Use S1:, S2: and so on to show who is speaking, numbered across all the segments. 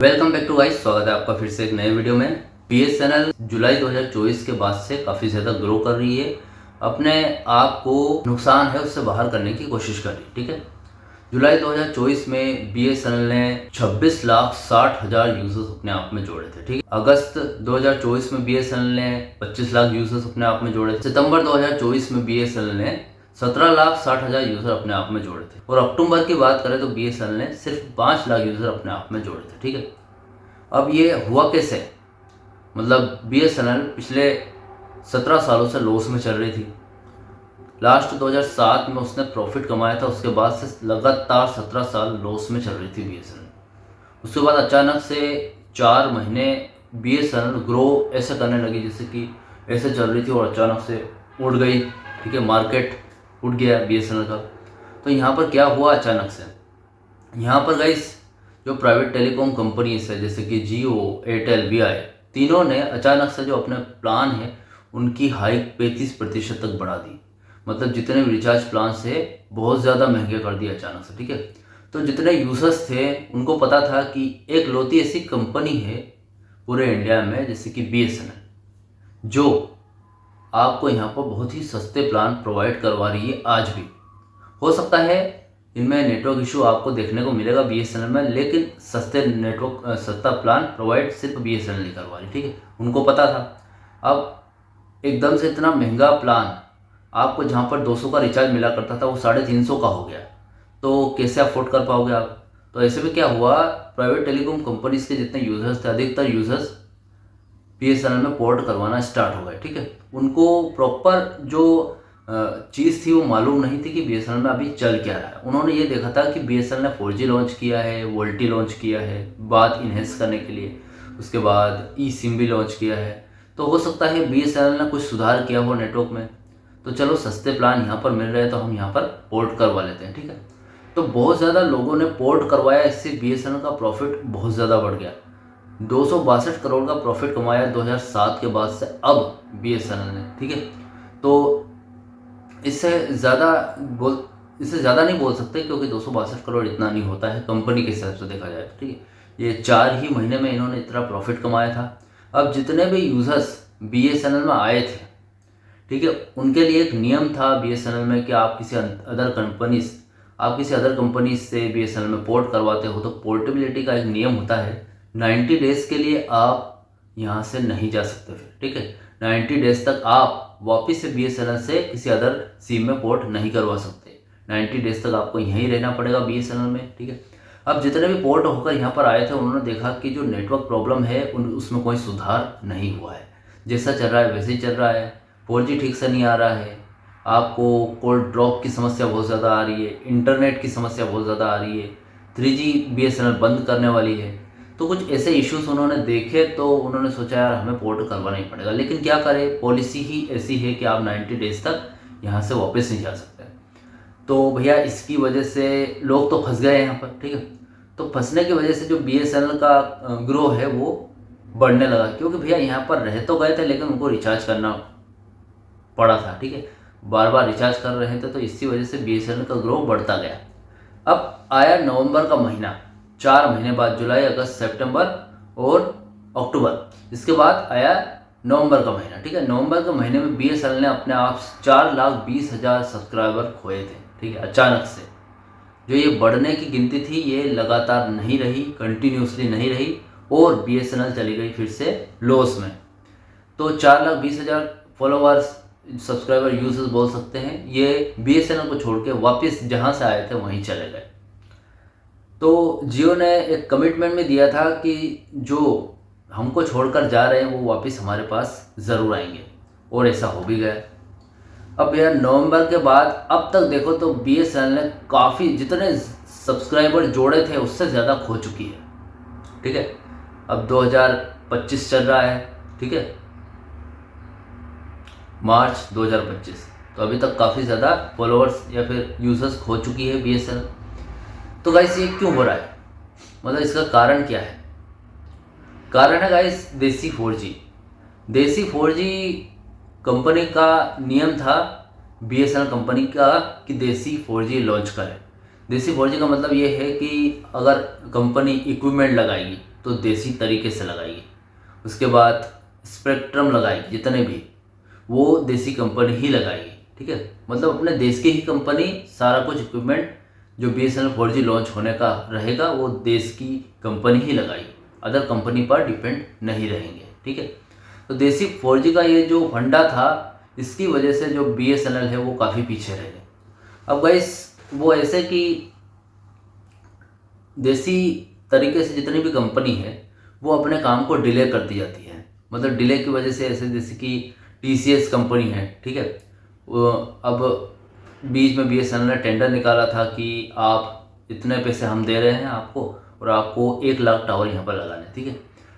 S1: Welcome back to guys, स्वागत है आपका फिर से एक नए वीडियो में। बीएसएनएल जुलाई 2024 के बाद से काफ़ी ज़्यादा ग्रो कर रही है, अपने आप को नुकसान है उससे बाहर करने की कोशिश कर रही है। ठीक है, जुलाई 2024 में बीएसएनएल ने 26,60,000 यूजर्स अपने आप में जोड़े थे। ठीक है, अगस्त 2024 में बीएसएनएल ने 25 लाख यूजर्स अपने आप में जोड़े थे। सितंबर 2024 में बीएसएनएल ने 17,60,000 यूजर अपने आप में जोड़े थे और अक्टूबर की बात करें तो बीएसएनएल ने सिर्फ 5 लाख यूजर अपने आप में जोड़े थे। ठीक है, अब ये हुआ कैसे? मतलब बीएसएनएल पिछले 17 सालों से लॉस में चल रही थी। लास्ट 2007 में उसने प्रॉफिट कमाया था, उसके बाद से लगातार 17 साल लॉस में चल रही थी बीएसएनएल। उसके बाद अचानक से 4 महीने बीएसएनएल ग्रो ऐसे करने लगी जैसे कि ऐसे चल रही थी और अचानक से उड़ गई। ठीक है, मार्केट उठ गया बीएसएनएल का। तो यहाँ पर क्या हुआ अचानक से? यहाँ पर गाइस जो प्राइवेट टेलीकॉम कंपनीज है जैसे कि जियो, एयरटेल, वीआई, तीनों ने अचानक से जो अपने प्लान है उनकी हाइक 35% तक बढ़ा दी। मतलब जितने भी रिचार्ज प्लान से बहुत ज़्यादा महंगे कर दिए अचानक से। ठीक है, तो जितने यूजर्स थे उनको पता था कि एक लौती ऐसी कंपनी है पूरे इंडिया में जैसे कि बीएसएनएल, जो आपको यहाँ पर बहुत ही सस्ते प्लान प्रोवाइड करवा रही है। आज भी हो सकता है इनमें नेटवर्क इशू आपको देखने को मिलेगा बीएसएनएल में, लेकिन सस्ता प्लान प्रोवाइड सिर्फ बीएसएनएल नहीं करवा रही। ठीक है, उनको पता था। अब एकदम से इतना महंगा प्लान आपको जहाँ पर 200 का रिचार्ज मिला करता था वो 350 का हो गया, तो कैसे अफोर्ड कर पाओगे आप? तो ऐसे में क्या हुआ, प्राइवेट टेलीकॉम कंपनीज के जितने यूजर्स थे अधिकतर यूजर्स बीएसएनएल में पोर्ट करवाना स्टार्ट हो गए। ठीक है, उनको प्रॉपर जो चीज़ थी वो मालूम नहीं थी कि बीएसएनएल में अभी चल क्या रहा है। उन्होंने ये देखा था कि बीएसएनएल ने 4G लॉन्च किया है, वोल्टी लॉन्च किया है बात इन्हेंस करने के लिए, उसके बाद ई सिम भी लॉन्च किया है। तो हो सकता है बीएसएनएल ने कुछ सुधार किया हो नेटवर्क में, तो चलो सस्ते प्लान यहाँ पर मिल रहे हैं तो हम यहाँ पर पोर्ट करवा लेते हैं। ठीक है, तो बहुत ज़्यादा लोगों ने पोर्ट करवाया, इससे बीएसएनएल का प्रॉफिट बहुत ज़्यादा बढ़ गया। 262 करोड़ का प्रॉफिट कमाया 2007 के बाद से अब बीएसएनएल ने। ठीक है, तो इससे ज़्यादा नहीं बोल सकते क्योंकि 262 करोड़ इतना नहीं होता है कंपनी के हिसाब से देखा जाए तो। ठीक है, ये 4 ही महीने में इन्होंने इतना प्रॉफिट कमाया था। अब जितने भी यूजर्स बीएसएनएल में आए थे, ठीक है, उनके लिए एक नियम था बीएसएनएल में कि आप किसी अदर कंपनी से बीएसएनएल में पोर्ट करवाते हो तो पोर्टेबिलिटी का एक नियम होता है, 90 डेज़ के लिए आप यहाँ से नहीं जा सकते फिर। ठीक है, 90 डेज़ तक आप वापस से बीएसएनएल से किसी अदर सिम में पोर्ट नहीं करवा सकते। 90 डेज़ तक आपको यहीं रहना पड़ेगा बीएसएनएल में। ठीक है, अब जितने भी पोर्ट होकर यहाँ पर आए थे उन्होंने देखा कि जो नेटवर्क प्रॉब्लम है उसमें कोई सुधार नहीं हुआ है, जैसा चल रहा है वैसे ही चल रहा है। 4G ठीक से नहीं आ रहा है, आपको कॉल ड्रॉप की समस्या बहुत ज़्यादा आ रही है, इंटरनेट की समस्या बहुत ज़्यादा आ रही है, 3G बीएसएनएल बंद करने वाली है। तो कुछ ऐसे इश्यूज उन्होंने देखे तो उन्होंने सोचा यार हमें पोर्ट करवाना ही पड़ेगा, लेकिन क्या करें, पॉलिसी ही ऐसी है कि आप 90 डेज़ तक यहाँ से वापस नहीं जा सकते। तो भैया इसकी वजह से लोग तो फंस गए यहाँ पर। ठीक है, तो फंसने की वजह से जो बीएसएनएल का ग्रो है वो बढ़ने लगा, क्योंकि भैया यहाँ पर रह तो गए थे लेकिन उनको रिचार्ज करना पड़ा था। ठीक है, बार बार रिचार्ज कर रहे थे, तो इसी वजह से बीएसएनएल का ग्रो बढ़ता गया। अब आया नवंबर का महीना, 4 महीने बाद, जुलाई, अगस्त, सितंबर और अक्टूबर, इसके बाद आया नवंबर का महीना। ठीक है, नवंबर के महीने में बीएसएनएल ने अपने आप 4,20,000 सब्सक्राइबर खोए थे। ठीक है, अचानक से जो ये बढ़ने की गिनती थी ये लगातार नहीं रही, कंटिन्यूसली नहीं रही और बीएसएनएल चली गई फिर से लॉस में। तो 4,20,000 फॉलोअर्स, सब्सक्राइबर, यूजर्स बोल सकते हैं, ये बीएसएनएल को छोड़ के वापस जहाँ से आए थे वहीं चले गए। तो जियो ने एक कमिटमेंट में दिया था कि जो हमको छोड़कर जा रहे हैं वो वापस हमारे पास ज़रूर आएंगे, और ऐसा हो भी गया। अब यार नवंबर के बाद अब तक देखो तो बीएसएनएल ने काफ़ी जितने सब्सक्राइबर जोड़े थे उससे ज़्यादा खो चुकी है। ठीक है, अब 2025 चल रहा है। ठीक है, मार्च 2025, तो अभी तक काफ़ी ज़्यादा फॉलोअर्स या फिर यूजर्स खो चुकी है बीएसएनएल। तो गाइस ये क्यों हो रहा है, मतलब इसका कारण क्या है? कारण है गाइस देसी 4G। देसी 4G कंपनी का नियम था बीएसएनएल कंपनी का कि देसी 4G लॉन्च करे। देसी 4G का मतलब ये है कि अगर कंपनी इक्विपमेंट लगाएगी तो देसी तरीके से लगाइए। उसके बाद स्पेक्ट्रम लगाएगी जितने भी, वो देसी कंपनी ही लगाएगी, ठीक है। मतलब अपने देश की ही कंपनी सारा कुछ इक्विपमेंट जो BSNL 4G लॉन्च होने का रहेगा वो देश की कंपनी ही लगाएगी, अदर कंपनी पर डिपेंड नहीं रहेंगे, ठीक है। तो देसी 4G का ये जो फंडा था, इसकी वजह से जो BSNL है वो काफ़ी पीछे रह गए। अब गाइस वो ऐसे कि देसी तरीके से जितनी भी कंपनी है वो अपने काम को डिले करती जाती है। मतलब डिले की वजह से ऐसे जैसे कि TCS कंपनी है, ठीक है। अब बीच में BSNL ने टेंडर निकाला था कि आप इतने पैसे हम दे रहे हैं आपको और आपको 1 लाख टावर यहाँ पर लगाने, ठीक है।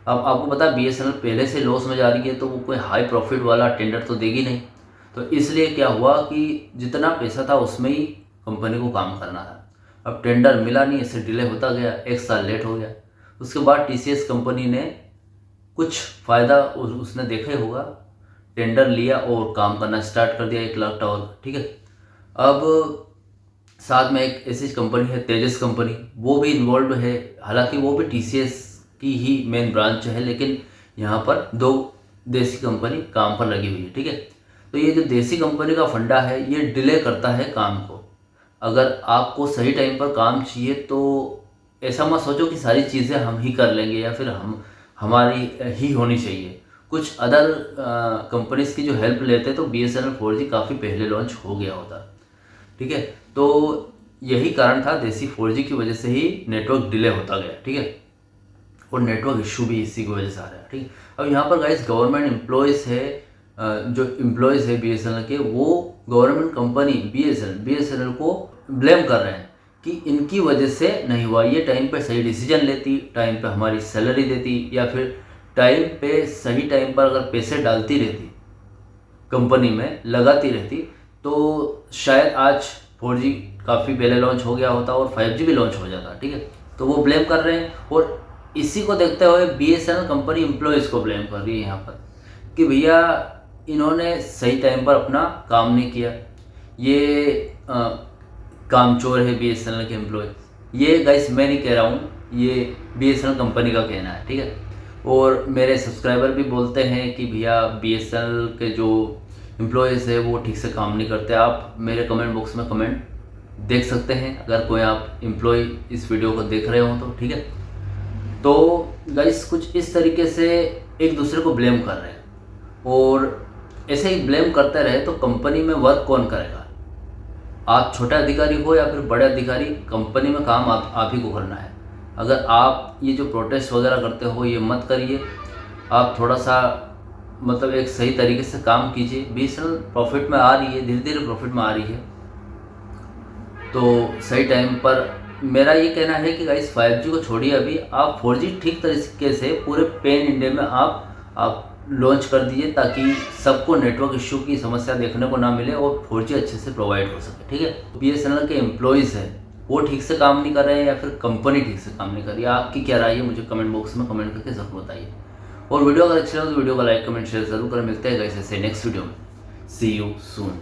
S1: अब आपको पता है BSNL पहले से लॉस में जा रही है, तो वो कोई हाई प्रॉफिट वाला टेंडर तो देगी नहीं। तो इसलिए क्या हुआ कि जितना पैसा था उसमें ही कंपनी को काम करना था। अब टेंडर मिला नहीं, इससे डिले होता गया, 1 साल लेट हो गया। उसके बाद TCS कंपनी ने कुछ फ़ायदा उसने देखा ही होगा, टेंडर लिया और काम करना स्टार्ट कर दिया 1 लाख टावर, ठीक है। अब साथ में एक ऐसी कंपनी है तेजस कंपनी, वो भी इन्वॉल्व है। हालांकि वो भी TCS की ही मेन ब्रांच है, लेकिन यहाँ पर 2 देसी कंपनी काम पर लगी हुई है, ठीक है। तो ये जो देसी कंपनी का फंडा है ये डिले करता है काम को। अगर आपको सही टाइम पर काम चाहिए तो ऐसा मत सोचो कि सारी चीज़ें हम ही कर लेंगे या फिर हमारी ही होनी चाहिए। कुछ अदर कंपनीज की जो हेल्प लेते तो BSNL 4G काफ़ी पहले लॉन्च हो गया होता, ठीक है। तो यही कारण था, देसी 4G की वजह से ही नेटवर्क डिले होता गया, ठीक है। और नेटवर्क इशू भी इसी की वजह से आ रहा है, ठीक है। अब यहाँ पर गाइस गवर्नमेंट एम्प्लॉयज़ है, जो एम्प्लॉयज़ है BSNL के, वो गवर्नमेंट कंपनी BSNL को ब्लेम कर रहे हैं कि इनकी वजह से नहीं हुआ। ये टाइम पे सही डिसीजन लेती, टाइम पे हमारी सैलरी देती, या फिर टाइम पे सही टाइम पर अगर पैसे डालती रहती, कंपनी में लगाती रहती, तो शायद आज 4G काफ़ी पहले लॉन्च हो गया होता और 5G भी लॉन्च हो जाता, ठीक है। तो वो ब्लेम कर रहे हैं और इसी को देखते हुए BSNL कंपनी एम्प्लॉयज़ को ब्लेम कर रही है यहाँ पर कि भैया इन्होंने सही टाइम पर अपना काम नहीं किया, ये कामचोर है BSNL के एम्प्लॉय। ये गाइस मैं नहीं कह रहा हूँ, ये BSNL कंपनी का कहना है, ठीक है। और मेरे सब्सक्राइबर भी बोलते हैं कि भैया BSNL के जो एम्प्लॉयज़ है वो ठीक से काम नहीं करते। आप मेरे कमेंट बॉक्स में कमेंट देख सकते हैं अगर कोई आप एम्प्लॉय इस वीडियो को देख रहे हो तो, ठीक है। तो गाइस कुछ इस तरीके से एक दूसरे को ब्लेम कर रहे हैं और ऐसे ही ब्लेम करते रहे तो कंपनी में वर्क कौन करेगा? आप छोटा अधिकारी हो या फिर बड़े अधिकारी, कंपनी में काम आप ही को करना है। अगर आप ये जो प्रोटेस्ट वगैरह करते हो ये मत करिए, आप थोड़ा सा मतलब एक सही तरीके से काम कीजिए। BSNL प्रॉफिट में आ रही है, धीरे धीरे प्रॉफिट में आ रही है, तो सही टाइम पर मेरा ये कहना है कि गाइस 5G को छोड़िए, अभी आप 4G ठीक तरीके से पूरे पैन इंडिया में आप लॉन्च कर दीजिए ताकि सबको नेटवर्क इशू की समस्या देखने को ना मिले और 4G अच्छे से प्रोवाइड हो सके, ठीक है। BSNL के एम्प्लॉयज़ हैं वो ठीक से काम नहीं कर रहे हैं या फिर कंपनी ठीक से काम नहीं कर रही है। आपकी क्या राय है मुझे कमेंट बॉक्स में कमेंट करके ज़रूर बताइए। और वीडियो अगर अच्छा लगे तो वीडियो को लाइक कमेंट शेयर जरूर करें। मिलते हैं गाइस ऐसे नेक्स्ट वीडियो में। सी यू सून।